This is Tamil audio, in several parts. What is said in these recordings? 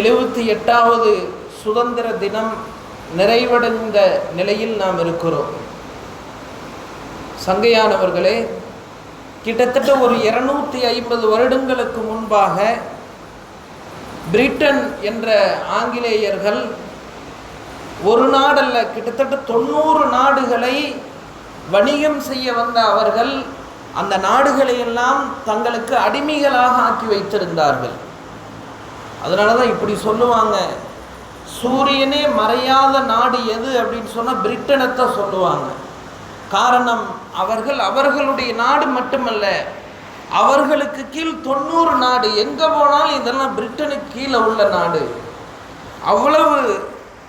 78வது சுதந்திர தினம் நிறைவடைந்த நிலையில் நாம் இருக்கிறோம். சங்கையானவர்களே, கிட்டத்தட்ட ஒரு 250 வருடங்களுக்கு முன்பாக பிரிட்டன் என்ற ஆங்கிலேயர்கள் ஒரு நாடல்ல கிட்டத்தட்ட 90 நாடுகளை வணிகம் செய்ய வந்த அவர்கள் அந்த நாடுகளை எல்லாம் தங்களுக்கு அடிமைகளாக ஆக்கி வைத்திருந்தார்கள். அதனால தான் இப்படி சொல்லுவாங்க, சூரியனே மறையாத நாடு எது அப்படின்னு சொன்னால் பிரிட்டனைத்தான் சொல்லுவாங்க. காரணம், அவர்களுடைய நாடு மட்டுமல்ல, அவர்களுக்கு கீழ் 90 நாடு, எங்கே போனாலும் இதெல்லாம் பிரிட்டனுக்கு கீழே உள்ள நாடு. அவ்வளவு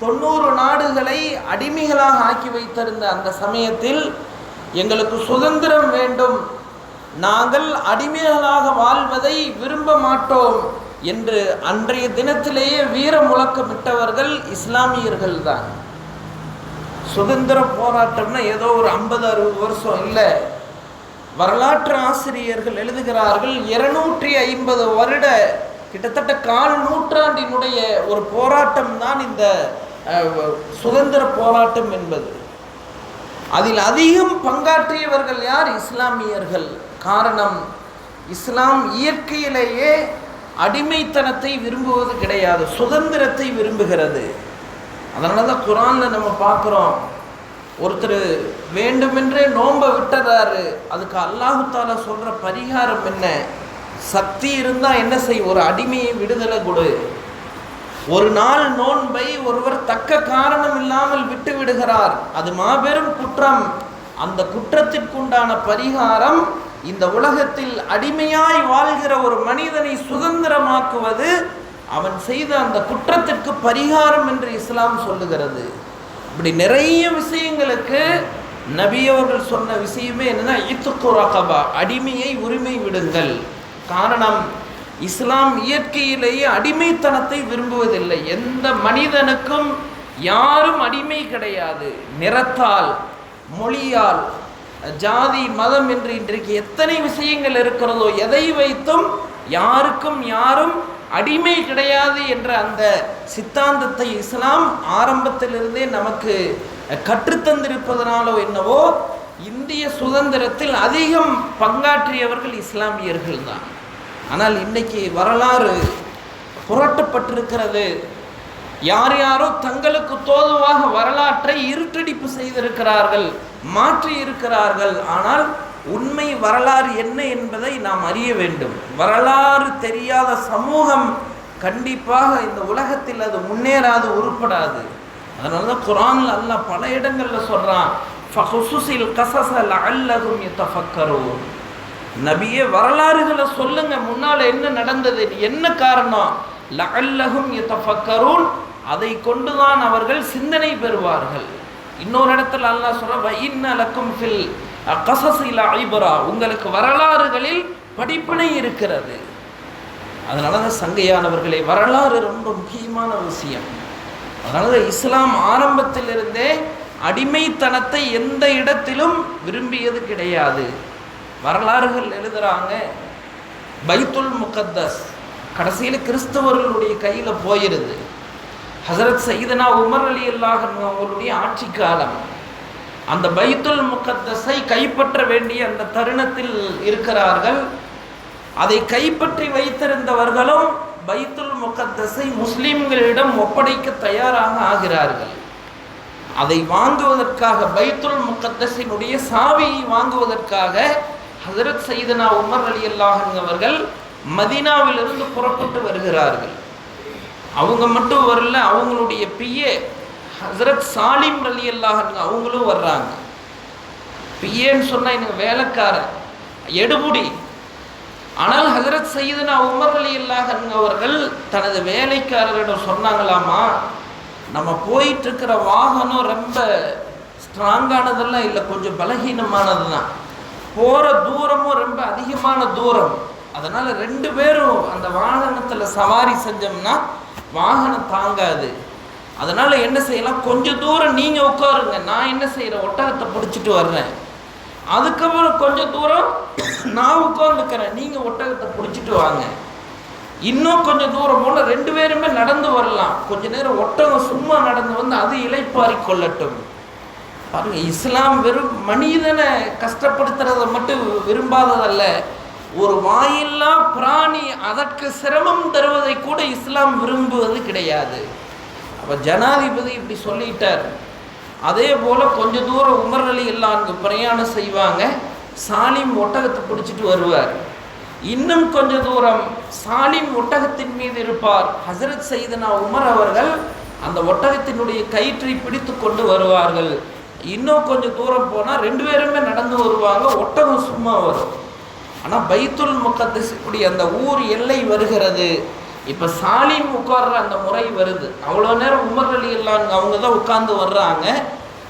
90 நாடுகளை அடிமைகளாக ஆக்கி வைத்திருந்த அந்த சமயத்தில் எங்களுக்கு சுதந்திரம் வேண்டும், நாங்கள் அடிமைகளாக வாழ்வதை விரும்ப மாட்டோம் என்று அன்றைய தினத்திலேயே வீர முழக்கமிட்டவர்கள் இஸ்லாமியர்கள் தான். சுதந்திர போராட்டம்னா ஏதோ ஒரு 50-60 வருஷம் இல்லை. வரலாற்று ஆசிரியர்கள் எழுதுகிறார்கள், 250 வருட கிட்டத்தட்ட 1/4 நூற்றாண்டினுடைய ஒரு போராட்டம் தான் இந்த சுதந்திர போராட்டம் என்பது. அதில் அதிகம் பங்காற்றியவர்கள் யார்? இஸ்லாமியர்கள். காரணம், இஸ்லாம் இயற்கையிலேயே அடிமைத்தனத்தை விரும்புவது கிடையாது, சுதந்திரத்தை விரும்புகிறது. அதனால தான் குர்ஆனில் நம்ம பார்க்குறோம், ஒருத்தர் வேண்டுமென்றே நோன்பை விட்டுறாரு, அதுக்கு அல்லாஹ் தஆலா சொல்கிற பரிகாரம் என்ன? சக்தி இருந்தால் என்ன செய், ஒரு அடிமையை விடுதலை கொடு. ஒரு நாள் நோன்பை ஒருவர் தக்க காரணம் இல்லாமல் விட்டு விடுகிறார், அது மாபெரும் குற்றம். அந்த குற்றத்திற்குண்டான பரிகாரம் இந்த உலகத்தில் அடிமையாய் வாழ்கிற ஒரு மனிதனை சுதந்திரமாக்குவது அவன் செய்த அந்த குற்றத்திற்கு பரிகாரம் என்று இஸ்லாம் சொல்லுகிறது. இப்படி நிறைய விஷயங்களுக்கு நபி அவர்கள் சொன்ன விஷயமே என்னன்னா, இத்துக்கு ரகபா, அடிமையை உரிமை விடுங்கள். காரணம், இஸ்லாம் இயற்கையிலேயே அடிமைத்தனத்தை விரும்புவதில்லை. எந்த மனிதனுக்கும் யாரும் அடிமை கிடையாது. நிறத்தால், மொழியால், ஜாதி, மதம் என்று இன்றைக்கு எத்தனை விஷயங்கள் இருக்கிறதோ எதை வைத்தும் யாருக்கும் யாரும் அடிமை கிடையாது என்ற அந்த சித்தாந்தத்தை இஸ்லாம் ஆரம்பத்திலிருந்தே நமக்கு கற்றுத்தந்திருப்பதனாலோ என்னவோ இந்திய சுதந்திரத்தில் அதிகம் பங்காற்றியவர்கள் இஸ்லாமியர்கள் தான். ஆனால் இன்னைக்கு வரலாறு புரட்டப்பட்டிருக்கிறது. யார் யாரோ தங்களுக்கு தோதுவாக வரலாற்றை இருட்டடிப்பு செய்திருக்கிறார்கள், மாற்றி இருக்கிறார்கள். ஆனால் உண்மை வரலாறு என்ன என்பதை நாம் அறிய வேண்டும். வரலாறு தெரியாத சமூகம் கண்டிப்பாக இந்த உலகத்தில் அது முன்னேறாது, உருப்படாது. அதனால தான் குர்ஆனில் அல்லாஹ் பல இடங்களில் சொல்கிறான், ஃபகுஸுஸில் கஸஸ லஅல்லஹும் யதஃபக்கரூன். நபியே, வரலாறுகளை சொல்லுங்க, முன்னால் என்ன நடந்தது, என்ன காரணம். லஅல்லஹும் யதஃபக்கரூன், அதை கொண்டுதான் அவர்கள் சிந்தனை பெறுவார்கள். இன்னொரு இடத்துல அல்லாஹ் சொல்ற, வஇன்ன லக்கும் ஃபில் கஸஸி லஇப்ரா, உங்களுக்கு வரலாறுகளில் படிப்பினை இருக்கிறது. அதனால தான் சங்கையானவர்களே, வரலாறு ரொம்ப முக்கியமான விஷயம். அதனால தான் இஸ்லாம் ஆரம்பத்திலிருந்தே அடிமைத்தனத்தை எந்த இடத்திலும் விரும்பியது கிடையாது. வரலாறுகள் எழுதுறாங்க, பைத்துல் முகத்தஸ் கடைசியில் கிறிஸ்தவர்களுடைய கையில் போயிருது. ஹசரத் சையதுனா உமர் ரலியல்லாஹு அன்ஹு அவர்களுடைய ஆட்சி காலம். அந்த பைத்துல் முகத்தஸை கைப்பற்ற வேண்டிய அந்த தருணத்தில் இருக்கிறார்கள். அதை கைப்பற்றி வைத்திருந்தவர்களும் பைத்துல் முகத்தஸை முஸ்லிம்களிடம் ஒப்படைக்க தயாராக ஆகிறார்கள். அதை வாங்குவதற்காக, பைத்துல் முகத்தஸினுடைய சாவியை வாங்குவதற்காக ஹசரத் சையதுனா உமர் ரலியல்லாஹு அன்ஹு அவர்கள் மதீனாவிலிருந்து புறப்பட்டு வருகிறார்கள். அவங்க மட்டும் வரல, அவங்களுடைய பிஏ ஹசரத் சாலிம் ரலியல்லாஹு அன்ஹு அவங்களும் வர்றாங்க. பிஏன்னு சொன்னால் எனக்கு வேலைக்காரன், எடுபுடி. ஆனால் ஹசரத் சையதுனா உமர் ரலியல்லாஹு அன்ஹு அவர்கள் தனது வேலைக்காரரிடம் சொன்னாங்களாமா, நம்ம போயிட்டு இருக்கிற வாகனம் ரொம்ப ஸ்ட்ராங்கானதெல்லாம் இல்லை, கொஞ்சம் பலகீனமானது தான். போகிற தூரமும் ரொம்ப அதிகமான தூரம். அதனால் 2 பேரும் அந்த வாகனத்தில் சவாரி செஞ்சோம்னா வாகனம் தாங்காது. அதனால் என்ன செய்யலாம், கொஞ்சம் தூரம் நீங்கள் உட்காருங்க, நான் என்ன செய்கிறேன், ஒட்டகத்தை பிடிச்சிட்டு வர்றேன். அதுக்கப்புறம் கொஞ்சம் தூரம் நான் உட்காந்துக்கிறேன், நீங்கள் ஒட்டகத்தை பிடிச்சிட்டு வாங்க. இன்னும் கொஞ்சம் தூரம் போன 2 பேருமே நடந்து வரலாம். கொஞ்ச நேரம் ஒட்டகம் சும்மா நடந்து வந்து அது இளைப்பாரி கொள்ளட்டும். பாருங்க, இஸ்லாம் வெறும் மனிதனை கஷ்டப்படுத்துறதை மட்டும் விரும்பாததல்ல, ஒரு வாயில்லா பிராணி அதற்கு சிரமம் தருவதை கூட இஸ்லாம் விரும்புவது கிடையாது. அப்போ ஜனாதிபதி இப்படி சொல்லிட்டார். அதே போல் கொஞ்ச தூரம் உமர் ரலியல்லாஹு அன்ஹு பிரயாணம் செய்வாங்க. சாலிம் ஒட்டகத்தை பிடிச்சிட்டு வருவார். இன்னும் கொஞ்ச தூரம் சாலிம் ஒட்டகத்தின் மீது இருப்பார். ஹசரத் சையதுனா உமர் அவர்கள் அந்த ஒட்டகத்தினுடைய கயிற்றை பிடித்து கொண்டு வருவார்கள். இன்னும் கொஞ்சம் தூரம் போனால் 2 பேருமே நடந்து வருவாங்க, ஒட்டகம் சும்மா வரும். ஆனால் பைத்துல் முகத்தஸ் இப்படி அந்த ஊர் எல்லை வருகிறது. இப்போ சாலிம் உட்கார்ற அந்த முறை வருது. அவ்வளோ நேரம் உமர் ரலியல்லாஹு அன்ஹு அவங்க தான் உட்கார்ந்து வர்றாங்க.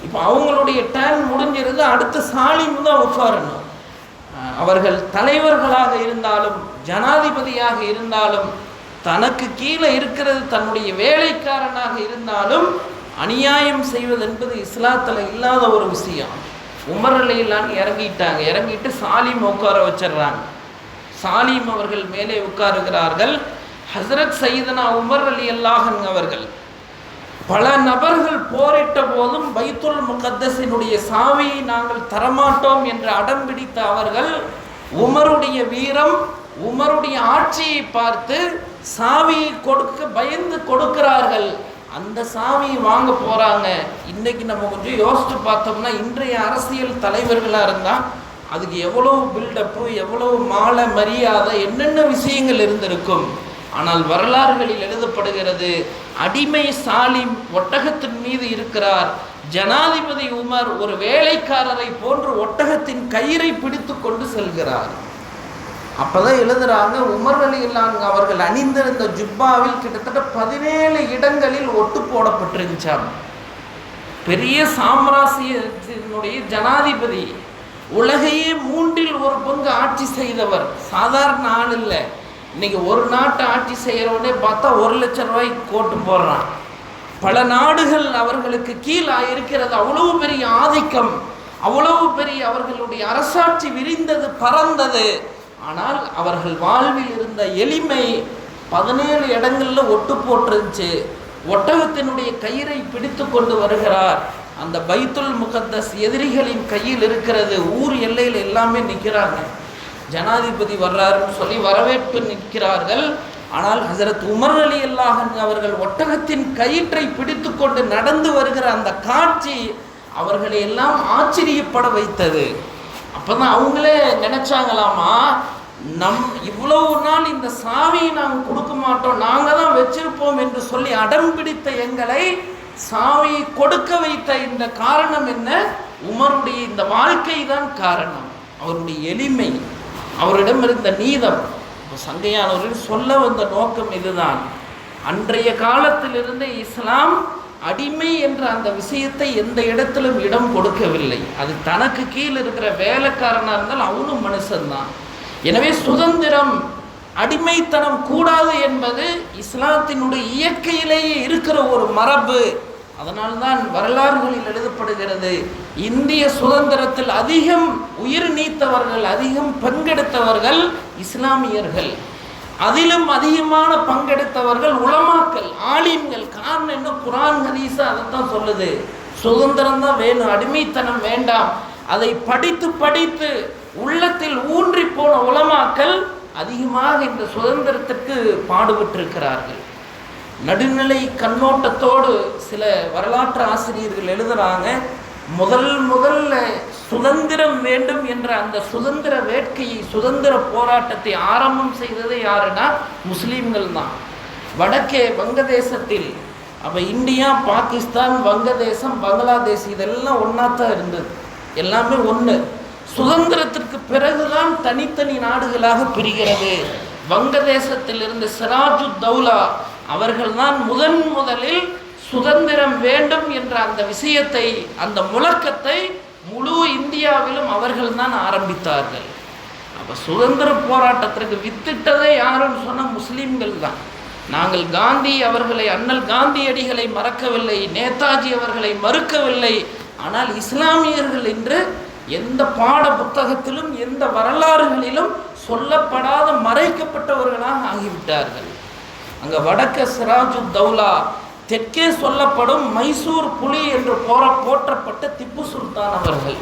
இப்போ அவங்களுடைய டர்ன் முடிஞ்சிருந்து அடுத்த சாலிம் தான் உட்காரணும். அவர்கள் தலைவர்களாக இருந்தாலும் ஜனாதிபதியாக இருந்தாலும் தனக்கு கீழே இருக்கிறது தன்னுடைய வேலைக்காரனாக இருந்தாலும் அநியாயம் செய்வது என்பது இஸ்லாத்தில் இல்லாத ஒரு விஷயம். உமர் ரலியல்லாஹு அன்ஹு இறங்கிட்டாங்க. இறங்கிட்டு சாலிம் உட்கார வச்சிடுறாங்க. சாலிம் அவர்கள் மேலே உட்காருகிறார்கள். ஹசரத் சையதுனா உமர் ரலியல்லாஹு அன்ஹு அவர்கள் பல நபர்கள் போரிட்ட போதும் பைத்துல் முகத்தஸினுடைய சாவியை நாங்கள் தரமாட்டோம் என்று அடம் பிடித்த அவர்கள் உமருடைய வீரம், உமருடைய ஆட்சியை பார்த்து சாவியை கொடுக்க பயந்து கொடுக்கிறார்கள். அந்த சாவியை வாங்க போகிறாங்க. இன்றைக்கி நம்ம கொஞ்சம் யோசித்து பார்த்தோம்னா இன்றைய அரசியல் தலைவர்களாக இருந்தால் அதுக்கு எவ்வளோ பில்டப்பு, எவ்வளோ மாலை மரியாதை, என்னென்ன விஷயங்கள் இருந்திருக்கும். ஆனால் வரலாறுகளில் எழுதப்படுகிறது, அடிமை சாலிம் ஒட்டகத்தின் மீது இருக்கிறார், ஜனாதிபதி உமர் ஒரு வேலைக்காரரை போன்று ஒட்டகத்தின் கயிறை பிடித்து கொண்டு செல்கிறார். அப்போதான் எழுதுறாங்க, உமர் ரலியல்லாஹு அன்ஹு அவர்கள் அணிந்திருந்த ஜுப்பாவில் கிட்டத்தட்ட 17 இடங்களில் ஒட்டு போடப்பட்டிருந்துச்சாம். பெரிய சாம்ராஜ்யத்தினுடைய ஜனாதிபதி, உலகையே 3இல் 1 பங்கு ஆட்சி செய்தவர், சாதாரண ஆள் இல்லை. இன்னைக்கு ஒரு நாட்டை ஆட்சி செய்கிறவனே பார்த்தா 1 லட்சம் ரூபாய்க்கு கோட்டு போடுறான். பல நாடுகள் அவர்களுக்கு கீழே இருக்கிறது. அவ்வளவு பெரிய ஆதிக்கம், அவ்வளவு பெரிய அவர்களுடைய அரசாட்சி விரிந்தது, பறந்தது. ஆனால் அவர்கள் வாழ்வில் இருந்த எளிமை 17 இடங்களில் ஒட்டு போட்டிருந்துச்சு. ஒட்டகத்தினுடைய கயிறை பிடித்து கொண்டு வருகிறார். அந்த பைத்துல் முகத்தஸ் எதிரிகளின் கையில் இருக்கிறது. ஊர் எல்லையில் எல்லாமே நிற்கிறாங்க. ஜனாதிபதி வர்றாருன்னு சொல்லி வரவேற்பு நிற்கிறார்கள். ஆனால் ஹசரத் உமர் ரலியல்லாஹு அன்ஹு அவர்கள் ஒட்டகத்தின் கயிற்றை பிடித்து கொண்டு நடந்து வருகிற அந்த காட்சி அவர்களை எல்லாம் ஆச்சரியப்பட வைத்தது. அப்போதான் அவங்களே நினைச்சாங்களாமா, இவ்வளவு நாள் இந்த சாவியை நாங்கள் கொடுக்க மாட்டோம், நாங்கள் தான் வச்சிருப்போம் என்று சொல்லி அடம் பிடித்த எங்களை சாவியை கொடுக்க வைத்த இந்த காரணம் என்ன? உமருடைய இந்த வாழ்க்கை தான் காரணம். அவருடைய எளிமை, அவரிடம் இருந்த நீதம். சங்கையானவர்கள் சொல்ல வந்த நோக்கம் இதுதான். அன்றைய காலத்திலிருந்து இஸ்லாம் அடிமை என்ற அந்த விஷயத்தை எந்த இடத்திலும் இடம் கொடுக்கவில்லை. அது தனக்கு கீழ் இருக்கிற வேலைக்காரனாக இருந்தால் அவனும் மனுஷன்தான். எனவே சுதந்திரம், அடிமைத்தனம் கூடாது என்பது இஸ்லாத்தினுடைய இயற்கையிலேயே இருக்கிற ஒரு மரபு. அதனால்தான் வரலாறுகளில் எழுதப்படுகிறது, இந்திய சுதந்திரத்தில் அதிகம் உயிர் நீத்தவர்கள், அதிகம் பங்கெடுத்தவர்கள் இஸ்லாமியர்கள். அதிலும் அதிகமான பங்கெடுத்தவர்கள் உலமாக்கள், ஆலிம்கள். காரணம் என்ன? குர்ஆன் ஹதீஸ் அதைத்தான் சொல்லுது. சுதந்திரம் தான் வேணும், அடிமைத்தனம் வேண்டாம். அதை படித்து படித்து உள்ளத்தில் ஊன்றி போன உலமாக்கள் அதிகமாக இந்த சுதந்திரத்திற்கு பாடுபட்டிருக்கிறார்கள். நடுநிலை கண்ணோட்டத்தோடு சில வரலாற்று ஆசிரியர்கள் எழுதுறாங்க, முதல்ல சுதந்திரம் வேண்டும் என்ற அந்த சுதந்திர வேட்கையை, சுதந்திர போராட்டத்தை ஆரம்பம் செய்தது யாருன்னா முஸ்லீம்கள் தான். வடக்கே வங்கதேசத்தில், அப்போ இந்தியா, பாகிஸ்தான், வங்கதேசம், பங்களாதேஷ் இதெல்லாம் ஒன்றாத்தான் இருந்தது, எல்லாமே ஒன்று. சுதந்திரத்திற்கு பிறகுதான் தனித்தனி நாடுகளாக பிரிகிறது. வங்கதேசத்தில் இருந்த சிராஜுத் தௌலா அவர்கள்தான் முதலில் சுதந்திரம் வேண்டும் என்ற அந்த விஷயத்தை, அந்த முழக்கத்தை முழு இந்தியாவிலும் அவர்கள்தான் ஆரம்பித்தார்கள். அப்போ சுதந்திர போராட்டத்திற்கு வித்திட்டதே யாருன்னு சொன்னால் முஸ்லீம்கள் தான். நாங்கள் காந்தி அவர்களை, அண்ணல் காந்தியடிகளை மறக்கவில்லை, நேதாஜி அவர்களை மறுக்கவில்லை. ஆனால் இஸ்லாமியர்கள் என்று எந்த பாட புத்தகத்திலும் எந்த வரலாறுகளிலும் சொல்லப்படாத மறைக்கப்பட்டவர்களாக ஆகிவிட்டார்கள். அங்கே வடக்க சிராஜு தௌலா, தெற்கே சொல்லப்படும் மைசூர் புலி என்று போற்றப்பட்ட திப்பு சுல்தான் அவர்கள்.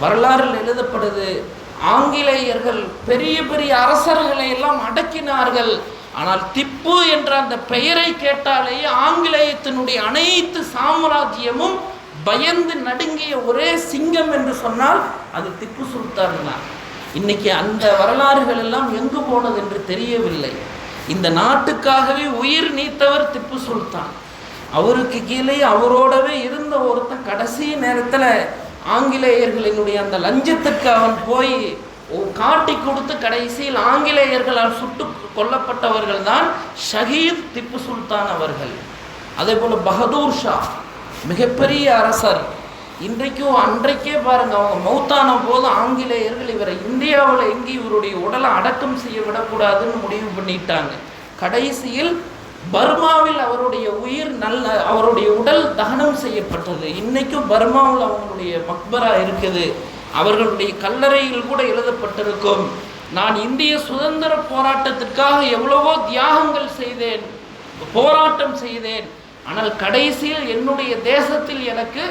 வரலாறில் எழுதப்படுது, ஆங்கிலேயர்கள் பெரிய பெரிய அரசர்களை எல்லாம் அடக்கினார்கள். ஆனால் திப்பு என்ற அந்த பெயரை கேட்டாலேயே ஆங்கிலேயத்தினுடைய அனைத்து சாம்ராஜ்யமும் பயந்து நடுங்கிய ஒரே சிங்கம் என்று சொன்னால் அது திப்பு சுல்தான் தான். இன்னைக்கு அந்த வரலாறுகள் எல்லாம் எங்கு போனது என்று தெரியவில்லை. இந்த நாட்டுக்காகவே உயிர் நீத்தவர் திப்பு சுல்தான். அவருக்கு கீழே அவரோடவே இருந்த ஒருத்தன் கடைசி நேரத்தில் ஆங்கிலேயர்களினுடைய அந்த லஞ்சத்துக்கு அவன் போய் காட்டி கொடுத்து கடைசியில் ஆங்கிலேயர்களால் சுட்டு கொல்லப்பட்டவர்கள் தான் ஷஹீத் திப்பு சுல்தான் அவர்கள். அதே போல் பகதூர் ஷா மிகப்பெரிய அரசர். இன்றைக்கும் அன்றைக்கே பாருங்க, அவங்க மௌத்தான போது ஆங்கிலேயர்கள் இவரை இந்தியாவில் எங்கேயும் இவருடைய உடலை அடக்கம் செய்ய விடக்கூடாதுன்னு முடிவு பண்ணிட்டாங்க. கடைசியில் பர்மாவில் அவருடைய அவருடைய உடல் தகனம் செய்யப்பட்டது. இன்னைக்கும் பர்மாவில் அவங்களுடைய மக்பரா இருக்குது. அவர்களுடைய கல்லறையில் கூட எழுதப்பட்டிருக்கும், நான் இந்திய சுதந்திர போராட்டத்திற்காக எவ்வளவோ தியாகங்கள் செய்தேன், போராட்டம் செய்தேன், ஆனால் கடைசியில் என்னுடைய தேசத்தில் எனக்கு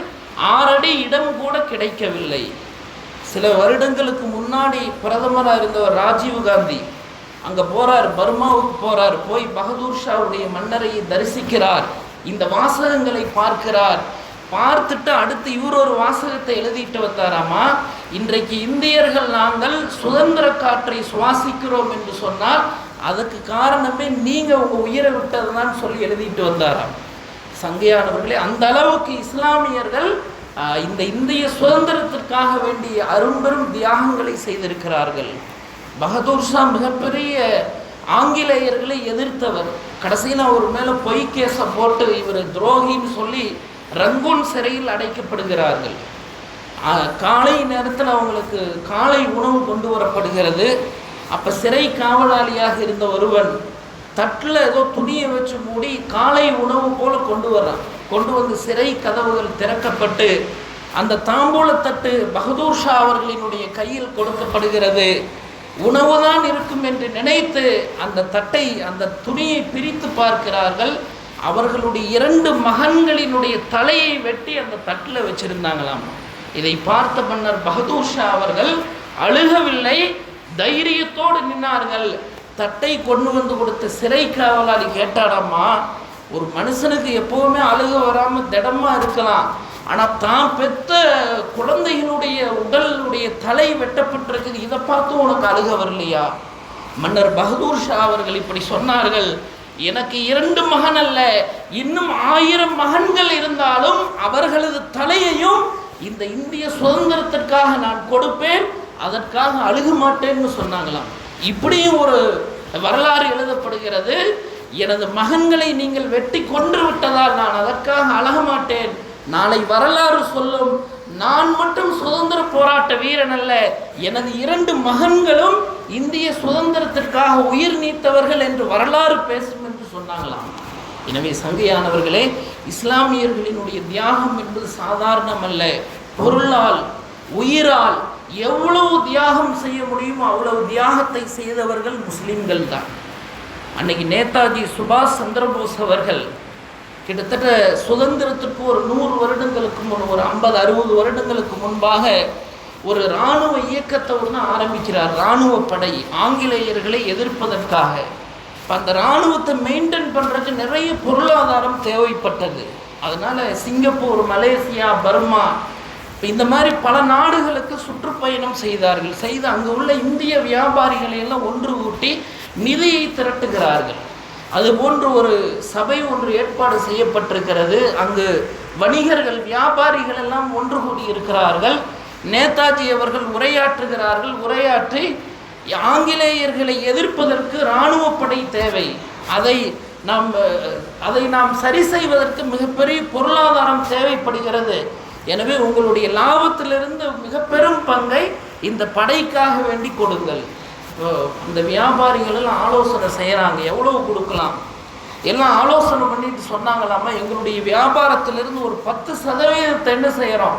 6 அடி இடம் கூட கிடைக்கவில்லை. சில வருடங்களுக்கு முன்னாடி பிரதமராக இருந்தவர் ராஜீவ் காந்தி அங்கே போகிறார், பர்மாவுக்கு போகிறார். போய் பகதூர் ஷாவுடைய மன்னரையை தரிசிக்கிறார், இந்த வாசகங்களை பார்க்கிறார். பார்த்துட்டு அடுத்து இவர் ஒரு வாசகத்தை எழுதிட்டு வந்தாராமா, இன்றைக்கு இந்தியர்கள் நாங்கள் சுதந்திர காற்றை சுவாசிக்கிறோம் என்று சொன்னால் அதுக்கு காரணமே நீங்கள் உங்கள் உயிரை விட்டது தான் சொல்லி எழுதிட்டு வந்தாராம். சங்கையானவர்களே, அந்த அளவுக்கு இஸ்லாமியர்கள் இந்த இந்திய சுதந்திரத்திற்காக வேண்டிய அரும்பெரும் தியாகங்களை செய்திருக்கிறார்கள். பகதூர் ஷா மிகப்பெரிய ஆங்கிலேயர்களை எதிர்த்தவர். கடைசியில் அவர் மேலே பொய் கேஸை போட்டு இவர் துரோகின்னு சொல்லி ரங்கூன் சிறையில் அடைக்கப்படுகிறார்கள். காலை நேரத்தில் அவங்களுக்கு காலை உணவு கொண்டு வரப்படுகிறது. அப்போ சிறை காவலாளியாக இருந்த ஒருவன் தட்டில் ஏதோ துணியை வச்சு மூடி காலை உணவு போல கொண்டு வந்து சிறை கதவுகள் திறக்கப்பட்டு அந்த தாம்பூலத்தட்டு பகதூர் ஷா அவர்களினுடைய கையில் கொடுக்கப்படுகிறது. உணவுதான் இருக்கும் என்று நினைத்து அந்த தட்டை, அந்த துணியை பிரித்து பார்க்கிறார்கள். அவர்களுடைய 2 மகன்களினுடைய தலையை வெட்டி அந்த தட்டில் வச்சிருந்தாங்களாம். இதை பார்த்த மன்னர் பகதூர் ஷா அவர்கள் அழுகவில்லை, தைரியத்தோடு நின்னார்கள். தட்டை கொண்டு வந்து கொடுத்த சிறை காவலாளி கேட்டாடாமா, ஒரு மனுஷனுக்கு எப்போவுமே அழுக வராமல் திடமாக இருக்கலாம், ஆனால் தான் பெற்ற குழந்தைகளுடைய உடலுடைய தலை வெட்டப்பட்டிருக்குது, இதை பார்த்து உனக்கு அழுக வரலையா? மன்னர் பகதூர் ஷா அவர்கள் இப்படி சொன்னார்கள், எனக்கு 2 மகன் அல்ல, இன்னும் 1000 மகன்கள் இருந்தாலும் அவர்களது தலையையும் இந்த இந்திய சுதந்திரத்திற்காக நான் கொடுப்பேன், அதற்காக அழுக மாட்டேன்னு சொன்னாங்களாம். இப்படியும் ஒரு வரலாறு எழுதப்படுகிறது. எனது மகன்களை நீங்கள் வெட்டி கொன்று விட்டதால் நான் அதற்காக அழக மாட்டேன். நாளை வரலாறு சொல்லும், நான் மட்டும் சுதந்திர போராட்ட வீரன் அல்ல, எனது 2 மகன்களும் இந்திய சுதந்திரத்திற்காக உயிர் நீத்தவர்கள் என்று வரலாறு பேசும் என்று சொன்னாங்களாம். எனவே சங்கையானவர்களே, இஸ்லாமியர்களினுடைய தியாகம் என்பது சாதாரணமல்ல. பொருளால், உயிரால் எவ்வளவு தியாகம் செய்ய முடியுமோ அவ்வளவு தியாகத்தை செய்தவர்கள் முஸ்லிம்கள் தான். அன்னைக்கு நேதாஜி சுபாஷ் சந்திரபோஸ் அவர்கள் கிட்டத்தட்ட சுதந்திரத்திற்கு ஒரு 100 வருடங்களுக்கு முன், ஒரு 50-60 வருடங்களுக்கு முன்பாக ஒரு இராணுவ இயக்கத்தை ஒன்று ஆரம்பிக்கிறார். இராணுவ படை ஆங்கிலேயர்களை எதிர்ப்பதற்காக. அந்த இராணுவத்தை மெயின்டைன் பண்ணுறதுக்கு நிறைய பொருளாதாரம் தேவைப்பட்டது. அதனால் சிங்கப்பூர், மலேசியா, பர்மா இந்த மாதிரி பல நாடுகளுக்கு சுற்றுப்பயணம் செய்தார்கள். செய்து அங்கே உள்ள இந்திய வியாபாரிகளை எல்லாம் ஒன்று கூட்டி நிதியை திரட்டுகிறார்கள். அதுபோன்று ஒரு சபை ஒன்று ஏற்பாடு செய்யப்பட்டிருக்கிறது. அங்கு வணிகர்கள், வியாபாரிகள் எல்லாம் ஒன்று கூடி இருக்கிறார்கள். நேதாஜி அவர்கள் உரையாற்றுகிறார்கள். உரையாற்றி ஆங்கிலேயர்களை எதிர்ப்பதற்கு இராணுவ படை தேவை, அதை நாம் சரி செய்வதற்கு மிகப்பெரிய பொருளாதாரம் தேவைப்படுகிறது. எனவே உங்களுடைய லாபத்திலிருந்து மிக பெரும் பங்கை இந்த படைக்காக வேண்டி கொடுங்கள். இந்த வியாபாரிகள் எல்லாம் ஆலோசனை செய்கிறாங்க, எவ்வளவு கொடுக்கலாம் எல்லாம் ஆலோசனை பண்ணிட்டு சொன்னாங்களாமா, எங்களுடைய வியாபாரத்திலிருந்து ஒரு 10% என்ன செய்கிறோம்,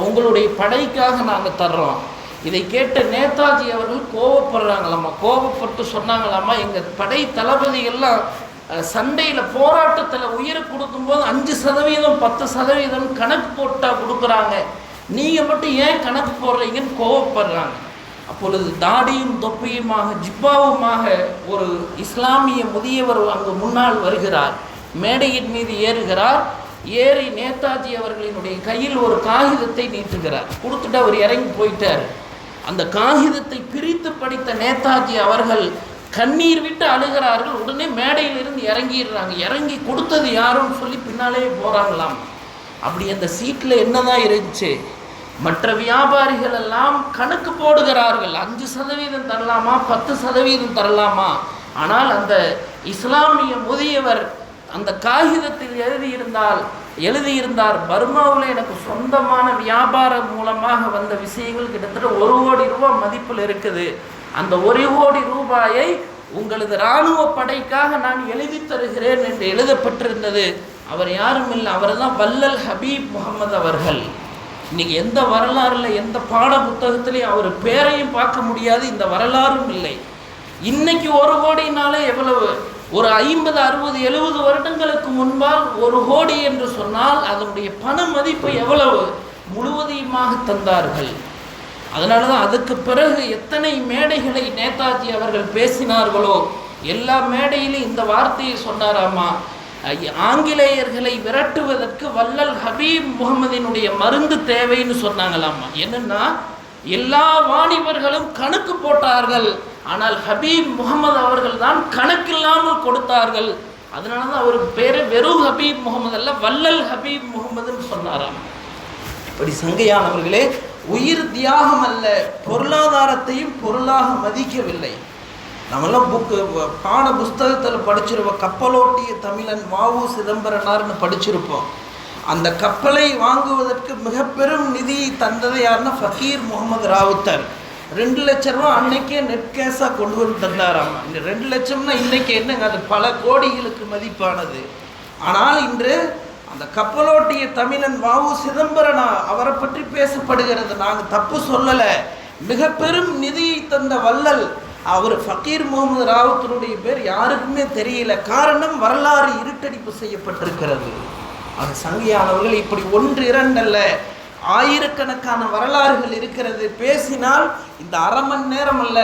உங்களுடைய படைக்காக நாங்கள் தர்றோம். இதை கேட்ட நேதாஜி அவர்கள் கோபப்படுறாங்களாமா. கோபப்பட்டு சொன்னாங்களாமா, எங்கள் படை தளபதிகள்லாம் சண்டையில் போராட்டத்தில் உயிரை கொடுக்கும்போது 5% 10% கணக்கு போட்டால் கொடுக்குறாங்க, நீங்கள் மட்டும் ஏன் கணக்கு போடுறீங்கன்னு கோவப்படுறாங்க. அப்பொழுது தாடியும் தொப்பியுமாக ஜிப்பாவுமாக ஒரு இஸ்லாமிய முதியவர் அங்கு முன்னால் வருகிறார். மேடையின் மீது ஏறுகிறார். ஏறி நேதாஜி அவர்களினுடைய கையில் ஒரு காகிதத்தை நீட்டுகிறார். கொடுத்துட்டு அவர் இறங்கி போயிட்டார். அந்த காகிதத்தை பிரித்து படித்த நேதாஜி அவர்கள் கண்ணீர் விட்டு அழுகிறார்கள். உடனே மேடையிலிருந்து இறங்கிடுறாங்க. இறங்கி கொடுத்தது யாருன்னு சொல்லி பின்னாலே போகிறாங்களாம். அப்படி அந்த சீட்டில் என்னதான் இருந்துச்சு? மற்ற வியாபாரிகள் எல்லாம் கணக்கு போடுகிறார்கள், 5% தரலாமா, 10% தரலாமா. ஆனால் அந்த இஸ்லாமிய முதியவர் அந்த காகிதத்தில் எழுதியிருந்தார், பர்மாவில் எனக்கு சொந்தமான வியாபாரம் மூலமாக வந்த விஷயங்கள் கிட்டத்தட்ட 1 கோடி ரூபாய் மதிப்பில் இருக்குது. அந்த 1 கோடி ரூபாயை உங்களது இராணுவ படைக்காக நான் எழுதி தருகிறேன் என்று எழுதப்பட்டிருந்தது. அவர் யாரும் இல்லை, அவர் தான் வல்லல் ஹபீப் முகமது அவர்கள். இன்றைக்கி எந்த வரலாறுல எந்த பாட புத்தகத்திலையும் அவர் பேரையும் பார்க்க முடியாது, இந்த வரலாறும் இல்லை. இன்னைக்கு 1 கோடினாலே எவ்வளவு? ஒரு 50, 60, 70 வருடங்களுக்கு முன்பால் 1 கோடி என்று சொன்னால் அதனுடைய பண மதிப்பு எவ்வளவு? முழுவதையுமாக தந்தார்கள். அதனால தான் அதுக்கு பிறகு எத்தனை மேடைகளை நேதாஜி அவர்கள் பேசினார்களோ எல்லா மேடையிலும் இந்த வார்த்தையை சொன்னாராமா, ஆங்கிலேயர்களை விரட்டுவதற்கு வல்லல் ஹபீப் முகமதினுடைய மருந்து தேவைன்னு சொன்னாங்களாமா. என்னன்னா எல்லா வாணிபர்களும் கணக்கு போட்டார்கள், ஆனால் ஹபீப் முகமது அவர்கள் தான் கணக்கில்லாமல் கொடுத்தார்கள். அதனால தான் அவருக்கு பேர் வெறும் ஹபீப் முகமது அல்ல, வல்லல் ஹபீப் முகமதுன்னு சொன்னாராம். இப்படி சங்கையானவர்களே, உயிர் தியாகம் அல்ல, பொருளாதாரத்தையும் பொருளாக மதிக்கவில்லை. நம்மளாம் பாட புஸ்தகத்தில் படிச்சிருப்போம், கப்பலோட்டிய தமிழன் வ.உ. சிதம்பரனார்னு படிச்சிருப்போம். அந்த கப்பலை வாங்குவதற்கு மிக பெரும் நிதியை தந்தது யாருன்னா ஃபக்கீர் முகமது ராவுத்தர். 2 லட்சம் ரூபா அன்னைக்கே நெட் கேஸாக கொண்டு வந்து தந்தாராம். இந்த 2 லட்சம்னா இன்றைக்கி என்னங்க, அது பல கோடிகளுக்கு மதிப்பானது. ஆனால் இன்று அந்த கப்பலோட்டிய தமிழன் வ.உ. சிதம்பரனா அவரை பற்றி பேசப்படுகிறது. நாங்கள் தப்பு சொல்லலை. மிக பெரும் நிதியை தந்த வல்லல் அவர் ஃபக்கீர் முகமது ராவுத்தருடைய பேர் யாருக்குமே தெரியல. காரணம், வரலாறு இருட்டடிப்பு செய்யப்பட்டிருக்கிறது. அது சங்கையானவர்கள், இப்படி 1, 2 அல்ல, ஆயிரக்கணக்கான வரலாறுகள் இருக்கிறது. பேசினால் இந்த அரை மணி நேரம் அல்ல,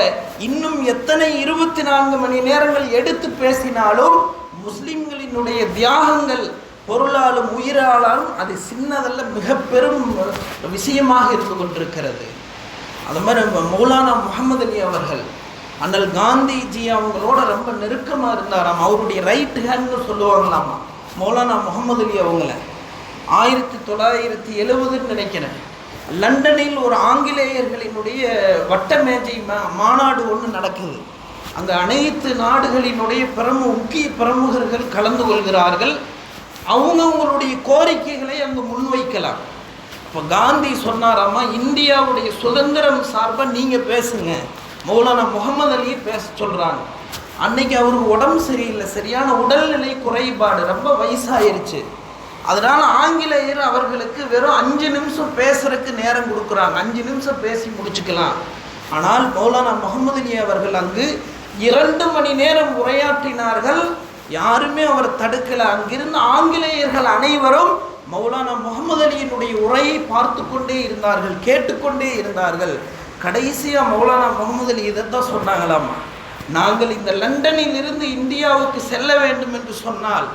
இன்னும் எத்தனை 24 மணி நேரங்கள் எடுத்து பேசினாலும் முஸ்லிம்களினுடைய தியாகங்கள் பொருளாலும் உயிராலும் அது சின்னதல்ல, மிக பெரும் விஷயமாக இருந்து கொண்டிருக்கிறது. அது மாதிரி மௌலானா முகமது அலி அவர்கள் அண்ணல் காந்திஜி அவங்களோட ரொம்ப நெருக்கமாக இருந்தாராம். அவருடைய ரைட் ஹேண்ட்னு சொல்லுவாங்களாமா மௌலானா முகமது அலி அவங்கள. 1970 நினைக்கிறேன், லண்டனில் ஒரு ஆங்கிலேயர்களினுடைய வட்ட மேஜை மாநாடு ஒன்று நடக்குது. அங்கே அனைத்து நாடுகளினுடைய முக்கிய பிரமுகர்கள் கலந்து கொள்கிறார்கள். அவங்களுடைய கோரிக்கைகளை அங்கு முன்வைக்கலாம். இப்போ காந்தி சொன்னாராமா, இந்தியாவுடைய சுதந்திரம் சார்பாக நீங்கள் பேசுங்க. மௌலானா முகமது அலியை பேச சொல்கிறாங்க. அன்னைக்கு அவருக்கு உடம்பு சரியில்லை, சரியான உடல்நிலை குறைபாடு, ரொம்ப வயசாயிருச்சு. அதனால் ஆங்கிலேயர் அவர்களுக்கு வெறும் 5 நிமிஷம் பேசுறதுக்கு நேரம் கொடுக்குறாங்க. 5 நிமிஷம் பேசி முடிச்சுக்கலாம். ஆனால் மௌலானா முகமது அலி அவர்கள் அங்கு 2 மணி நேரம் உரையாற்றினார்கள். யாருமே அவர் தடுக்கலை. அங்கிருந்து ஆங்கிலேயர்கள் அனைவரும் மௌலானா முகமது அலியினுடைய உரையை பார்த்து கொண்டே இருந்தார்கள், கேட்டுக்கொண்டே இருந்தார்கள். கடைசியாக மௌலானா முகமது அலி இதைத்தான் சொன்னாங்களாமா, நாங்கள் இந்த லண்டனில் இருந்து இந்தியாவுக்கு செல்ல வேண்டும் என்று சொன்னால்,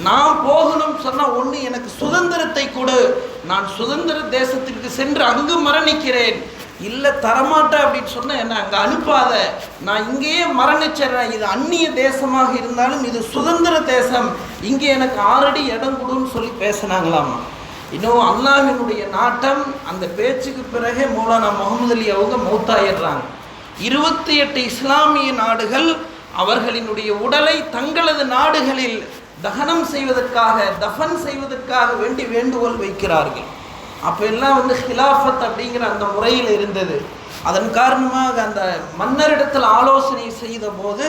நான் போகணும் சொன்னால், ஒன்று எனக்கு சுதந்திரத்தை கொடு, நான் சுதந்திர தேசத்திற்கு சென்று அங்கு மரணிக்கிறேன். இல்லை தரமாட்டேன் அப்படின்னு சொன்னால் என்ன அங்கே அனுப்பாத, நான் இங்கேயே மரணிச்சிட்றேன். இது அந்நிய தேசமாக இருந்தாலும் இது சுதந்திர தேசம், இங்கே எனக்கு ஆல்ரெடி இடம் கொடுன்னு சொல்லி பேசினாங்களாமா. இன்னும் அல்லாஹ்வினுடைய நாட்டம். அந்த பேச்சுக்கு பிறகே மௌலானா முகமது அலி அவங்க மௌத்தாயிடுறாங்க. 28 இஸ்லாமிய நாடுகள் அவர்களினுடைய உடலை தங்களது நாடுகளில் தகனம் செய்வதற்காக, தஃபன் செய்வதற்காக வேண்டுகோள் வைக்கிறார்கள். அப்போ எல்லாம் ஹிலாஃபத் அப்படிங்கிற அந்த முறையில் இருந்தது. அதன் காரணமாக அந்த மன்னரிடத்தில் ஆலோசனை செய்த போது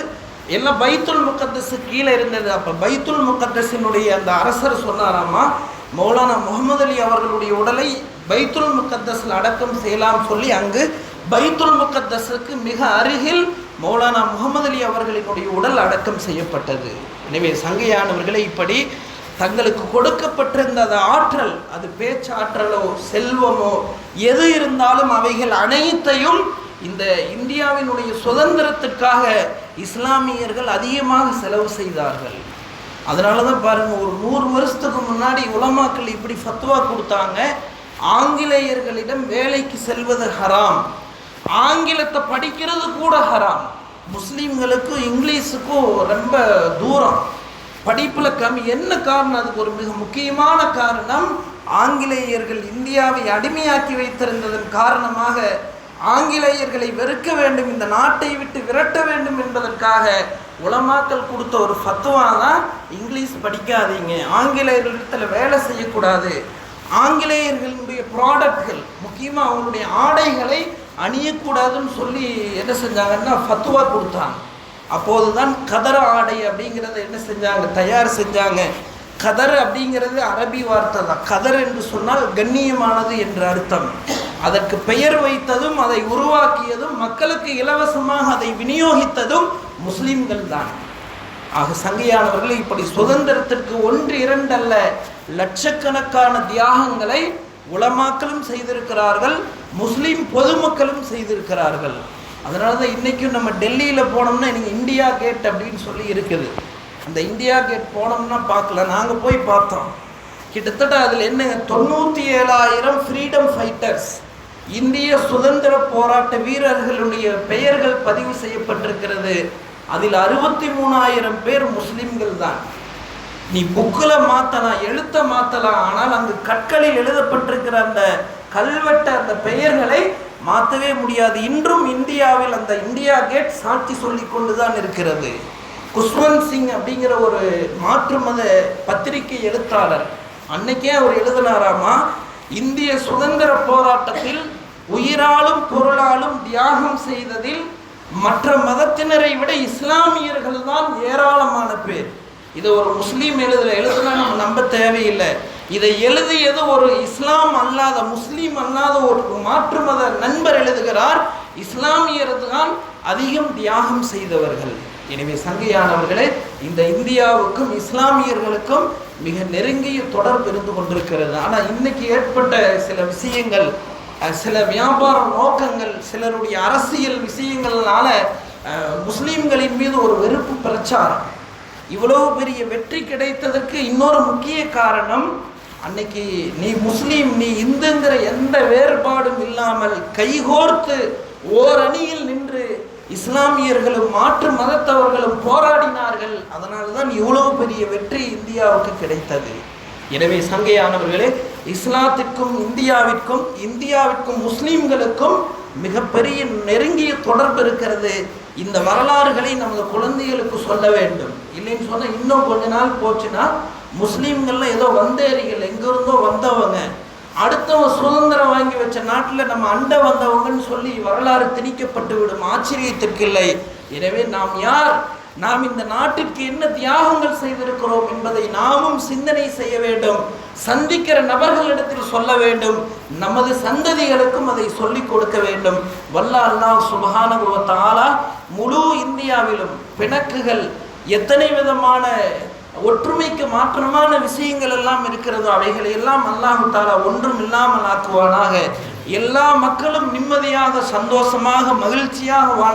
எல்லாம் பைத்துல் முகத்தஸு கீழே இருந்தது. அப்போ பைத்துல் முகத்தஸினுடைய அந்த அரசர் சொன்னாராமா, மௌலானா முகமது அலி அவர்களுடைய உடலை பைத்துல் முகத்தஸில் அடக்கம் செய்யலாம் சொல்லி அங்கு பைத்துல் முகத்தஸுக்கு மிக அருகில் மௌலானா முகமது அலி அவர்களினுடைய உடல் அடக்கம் செய்யப்பட்டது. எனவே சங்கையானவர்களை இப்படி தங்களுக்கு கொடுக்கப்பட்டிருந்த அந்த ஆற்றல், அது பேச்சாற்றலோ செல்வமோ எது இருந்தாலும் அவைகள் அனைத்தையும் இந்த இந்தியாவினுடைய சுதந்திரத்திற்காக இஸ்லாமியர்கள் அதிகமாக செலவு செய்தார்கள். அதனால தான் பாருங்கள், ஒரு 100 வருஷத்துக்கு முன்னாடி உலமாக்கள் இப்படி ஃபத்வா கொடுத்தாங்க, ஆங்கிலேயர்களிடம் வேலைக்கு செல்வது ஹராம், ஆங்கிலத்தை படிக்கிறது கூட ஹராம். முஸ்லீம்களுக்கும் இங்கிலீஷுக்கும் ரொம்ப தூரம், படிப்பில் கம்மி. என்ன காரணம்? அதுக்கு ஒரு மிக முக்கியமான காரணம், ஆங்கிலேயர்கள் இந்தியாவை அடிமையாக்கி வைத்திருந்ததன் காரணமாக ஆங்கிலேயர்களை வெறுக்க வேண்டும், இந்த நாட்டை விட்டு விரட்ட வேண்டும் என்பதற்காக உலமாக்கள் கொடுத்த ஒரு ஃபத்வா தான் இங்கிலீஷ் படிக்காதீங்க, ஆங்கிலேயர்களிடத்தில் வேலை செய்யக்கூடாது, ஆங்கிலேயர்களுடைய ப்ராடக்ட்கள் முக்கியமாக அவங்களுடைய ஆடைகளை அணியக்கூடாதுன்னு சொல்லி என்ன செஞ்சாங்கன்னா ஃபத்வா கொடுத்தாங்க. அப்போது தான் கதர் ஆடை அப்படிங்கிறத என்ன செஞ்சாங்க, தயார் செஞ்சாங்க. கதர் அப்படிங்கிறது அரபி வார்த்தை தான். கதர் என்று சொன்னால் கண்ணியமானது என்று அர்த்தம். அதற்கு பெயர் வைத்ததும் அதை உருவாக்கியதும் மக்களுக்கு இலவசமாக அதை விநியோகித்ததும் முஸ்லிம்கள் தான். ஆக சங்கையானவர்கள் இப்படி சுதந்திரத்திற்கு 1 2 அல்ல, லட்சக்கணக்கான தியாகங்களை உலமாக்களும் செய்திருக்கிறார்கள், முஸ்லீம் பொதுமக்களும் செய்திருக்கிறார்கள். அதனால தான் இன்றைக்கும் நம்ம டெல்லியில் போனோம்னா நீங்கள் இந்தியா கேட் அப்படின்னு சொல்லி இருக்குது. அந்த இந்தியா கேட் போனோம்னா பார்க்கலாம், நாங்கள் போய் பார்த்தோம். கிட்டத்தட்ட அதில் என்ன 97,000 ஃப்ரீடம் ஃபைட்டர்ஸ், இந்திய சுதந்திர போராட்ட வீரர்களுடைய பெயர்கள் பதிவு செய்யப்பட்டிருக்கிறது. அதில் 63,000 பேர் முஸ்லிம்கள் தான். நீ புக்கில் மாற்றலாம், எழுத்த மாற்றலாம், ஆனால் அங்கு கற்களில் எழுதப்பட்டிருக்கிற அந்த கல்வெட்ட அந்த பெயர்களை மாற்றவே முடியாது. இன்றும் இந்தியாவில் அந்த இந்தியா கேட் சாட்சி சொல்லி கொண்டு தான் இருக்கிறது. குஷ்வந்த் சிங் அப்படிங்கிற ஒரு மாற்று மத பத்திரிகை எழுத்தாளர், அன்னைக்கே அவர் எழுதினாராமா, இந்திய சுதந்திர போராட்டத்தில் உயிராலும் பொருளாலும் தியாகம் செய்ததில் மற்ற மதத்தினரை விட இஸ்லாமியர்கள் தான் ஏராளமான பேர். இதை ஒரு முஸ்லீம் எழுதுனா நம்ம நம்ப தேவையில்லை. இதை எழுதியது ஒரு இஸ்லாம் அல்லாத, முஸ்லீம் அல்லாத ஒரு மாற்று மத நண்பர் எழுதுகிறார், இஸ்லாமியர் தான் அதிகம் தியாகம் செய்தவர்கள். எனவே சங்கையானவர்களே, இந்த இந்தியாவுக்கும் இஸ்லாமியர்களுக்கும் மிக நெருங்கிய தொடர்பு இருந்து கொண்டிருக்கிறது. ஆனால் இன்னைக்கு ஏற்பட்ட சில விஷயங்கள், சில வியாபார நோக்கங்கள், சிலருடைய அரசியல் விஷயங்கள்னால முஸ்லீம்களின் மீது ஒரு வெறுப்பு பிரச்சாரம். இவ்வளவு பெரிய வெற்றி கிடைத்ததற்கு இன்னொரு முக்கிய காரணம், அன்னைக்கு நீ முஸ்லீம் நீ இந்துங்கிற எந்த வேறுபாடும் இல்லாமல் கைகோர்த்து ஓரணியில் நின்று இஸ்லாமியர்களும் மாற்று மதத்தவர்களும் போராடினார்கள். அதனால தான் இவ்வளவு பெரிய வெற்றி இந்தியாவுக்கு கிடைத்தது. எனவே சங்கையானவர்களே, இஸ்லாத்திற்கும் இந்தியாவிற்கும் முஸ்லீம்களுக்கும் மிகப்பெரிய நெருங்கிய தொடர்பு இருக்கிறது. இந்த வரலாறுகளை நமது குழந்தைகளுக்கு சொல்ல வேண்டும். இல்லைன்னு சொன்னால் இன்னும் கொஞ்ச நாள் போச்சுன்னா முஸ்லீம்கள்லாம் ஏதோ வந்தேரிகள், எங்கிருந்தோ வந்தவங்க, அடுத்தவங்க சுதந்திரம் வாங்கி வச்ச நாட்டில் நம்ம அண்டை வந்தவங்கன்னு சொல்லி வரலாறு திணிக்கப்பட்டு விடும். ஆச்சரியத்திற்கில்லை. எனவே நாம் யார், நாம் இந்த நாட்டிற்கு என்ன தியாகங்கள் செய்திருக்கிறோம் என்பதை நாமும் சிந்தனை செய்ய வேண்டும். சந்திக்கிற நபர்களிடத்தில் சொல்ல வேண்டும், நமது சந்ததிகளுக்கும் அதை சொல்லிக் கொடுக்க வேண்டும். வல்ல அல்லாஹ் சுப்ஹானஹு வ தஆலா முழு இந்தியாவிலும் பிணக்குகள், எத்தனை விதமான ஒற்றுமைக்கு மாற்றமான விஷயங்கள் எல்லாம் இருக்கிறதோ அவைகளை எல்லாம் அல்லாஹ் தஆலா ஒன்றும் இல்லாமல் ஆக்குவானாக. எல்லா மக்களும் நிம்மதியாக, சந்தோஷமாக, மகிழ்ச்சியாக வாழ